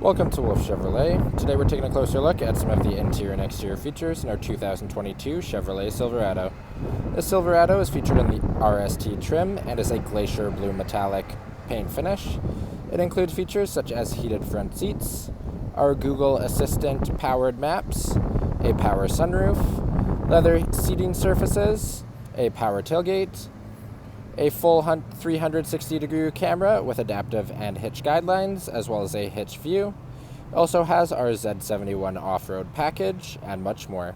Welcome to Wolf Chevrolet. Today we're taking a closer look at some of the interior and exterior features in our 2022 Chevrolet Silverado. The Silverado is featured in the RST trim and is a glacier blue metallic paint finish. It includes features such as heated front seats, our Google Assistant powered maps, a power sunroof, leather seating surfaces, a power tailgate, a full 360-degree camera with adaptive and hitch guidelines, as well as a hitch view. It also has our Z71 off-road package, and much more.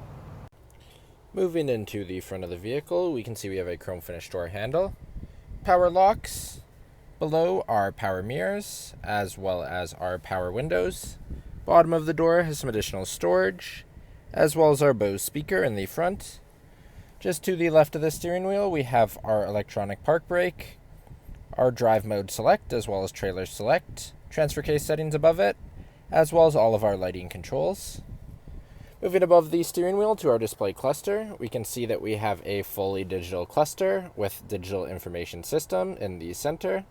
Moving into the front of the vehicle, we can see we have a chrome finish door handle, power locks, below are power mirrors, as well as our power windows. Bottom of the door has some additional storage, as well as our Bose speaker in the front. Just to the left of the steering wheel, we have our electronic park brake, our drive mode select, as well as trailer select, transfer case settings above it, as well as all of our lighting controls. Moving above the steering wheel to our display cluster, we can see that we have a fully digital cluster with digital information system in the center.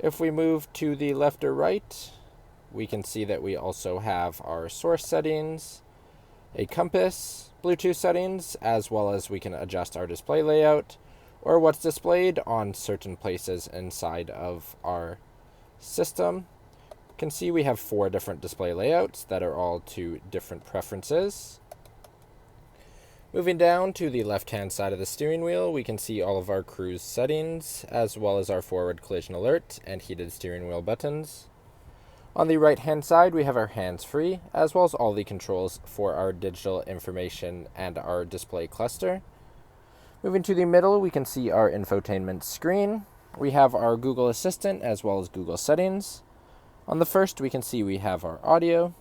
If we move to the left or right, we can see that we also have our source settings, a compass, Bluetooth settings, as well as we can adjust our display layout or what's displayed on certain places inside of our system. You can see we have 4 different display layouts that are all to different preferences. Moving down to the left-hand side of the steering wheel, we can see all of our cruise settings, as well as our forward collision alert and heated steering wheel buttons. On the right-hand side, we have our hands-free, as well as all the controls for our digital information and our display cluster. Moving to the middle, we can see our infotainment screen. We have our Google Assistant, as well as Google settings. On the first, we can see we have our audio.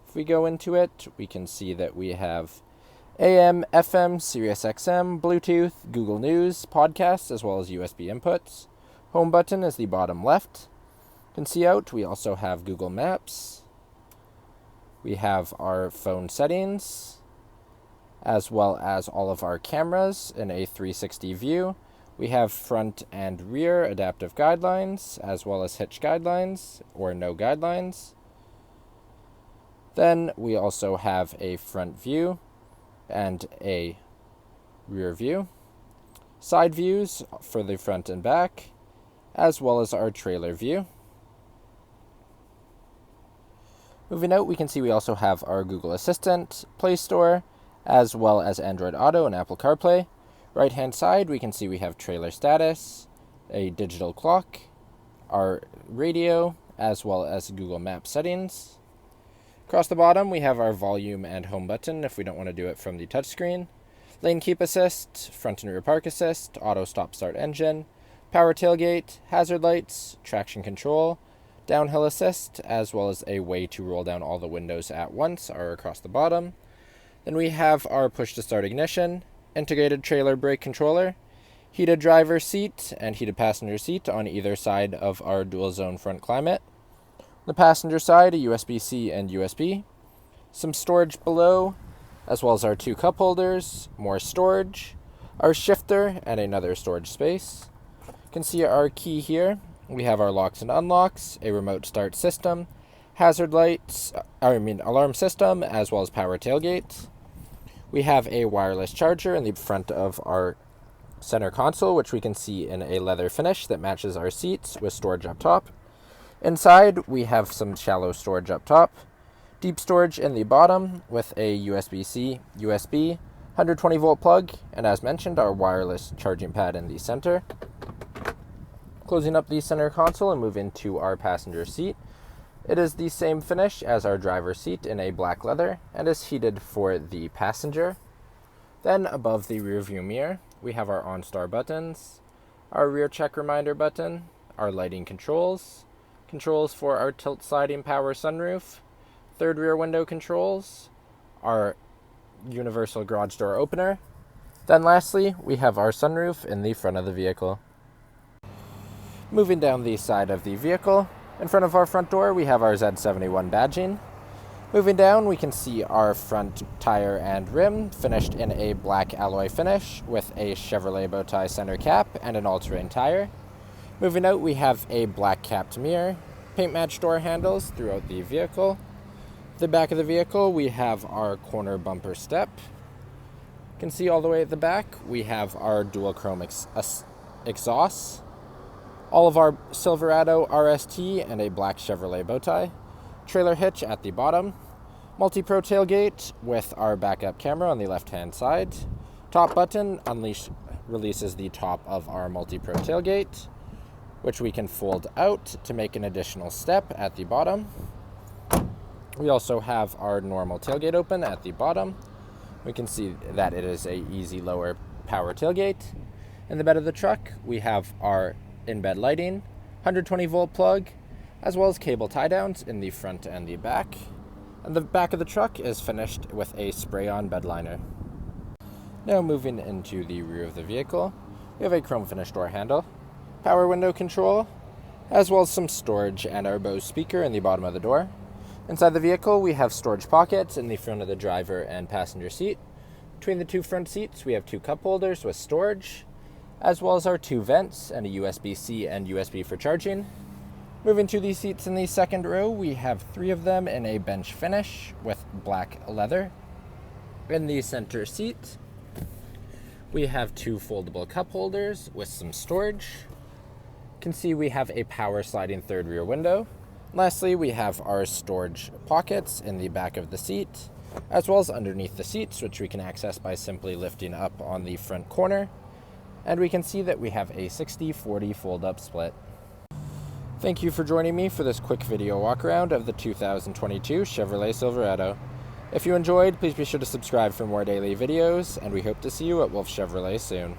If we go into it, we can see that we have AM, FM, Sirius XM, Bluetooth, Google News, podcasts, as well as USB inputs. Home button is the bottom left. Can see out, we also have Google Maps. We have our phone settings, as well as all of our cameras in a 360 view. We have front and rear adaptive guidelines, as well as hitch guidelines or no guidelines. Then we also have a front view and a rear view. Side views for the front and back, as well as our trailer view. Moving out, we can see we also have our Google Assistant, Play Store, as well as Android Auto and Apple Carplay. Right-hand side, we can see we have trailer status, a digital clock, our radio, as well as Google Maps settings. Across the bottom, we have our volume and home button if we don't want to do it from the touchscreen. Lane keep assist, front and rear park assist, auto stop start engine, power tailgate, hazard lights, traction control, downhill assist, as well as a way to roll down all the windows at once are across the bottom. Then we have our push to start ignition, integrated trailer brake controller, heated driver seat and heated passenger seat on either side of our dual zone front climate. On the passenger side, a USB-C and USB. Some storage below, as well as our 2 cup holders, more storage, our shifter and another storage space. You can see our key here. We have our locks and unlocks, a remote start system, hazard lights, alarm system, as well as power tailgate. We have a wireless charger in the front of our center console, which we can see in a leather finish that matches our seats with storage up top. Inside, we have some shallow storage up top, deep storage in the bottom with a USB-C, USB, 120 volt plug, and as mentioned, our wireless charging pad in the center. Closing up the center console and move into our passenger seat. It is the same finish as our driver's seat in a black leather and is heated for the passenger. Then above the rear view mirror, we have our OnStar buttons, our rear check reminder button, our lighting controls, controls for our tilt sliding power sunroof, third rear window controls, our universal garage door opener. Then lastly, we have our sunroof in the front of the vehicle. Moving down the side of the vehicle, in front of our front door, we have our Z71 badging. Moving down, we can see our front tire and rim finished in a black alloy finish with a Chevrolet bowtie center cap and an all-terrain tire. Moving out, we have a black capped mirror, paint match door handles throughout the vehicle. The back of the vehicle, we have our corner bumper step. You can see all the way at the back, we have our dual chrome exhausts, all of our Silverado RST and a black Chevrolet bowtie, trailer hitch at the bottom, multi-pro tailgate with our backup camera on the left-hand side. Top button releases the top of our multi-pro tailgate, which we can fold out to make an additional step at the bottom. We also have our normal tailgate open at the bottom. We can see that it is a easy lower power tailgate. In the bed of the truck, we have our in-bed lighting, 120 volt plug, as well as cable tie downs in the front and the back. And the back of the truck is finished with a spray-on bed liner. Now moving into the rear of the vehicle, we have a chrome finish door handle, power window control, as well as some storage and our Bose speaker in the bottom of the door. Inside the vehicle, we have storage pockets in the front of the driver and passenger seat. Between the two front seats, we have two cup holders with storage, as well as our two vents and a USB-C and USB for charging. Moving to the seats in the second row, we have three of them in a bench finish with black leather. In the center seat, we have two foldable cup holders with some storage. You can see we have a power sliding third rear window. Lastly, we have our storage pockets in the back of the seat, as well as underneath the seats, which we can access by simply lifting up on the front corner. And we can see that we have a 60-40 fold-up split. Thank you for joining me for this quick video walk around of the 2022 Chevrolet Silverado. If you enjoyed, please be sure to subscribe for more daily videos, and we hope to see you at Wolf Chevrolet soon.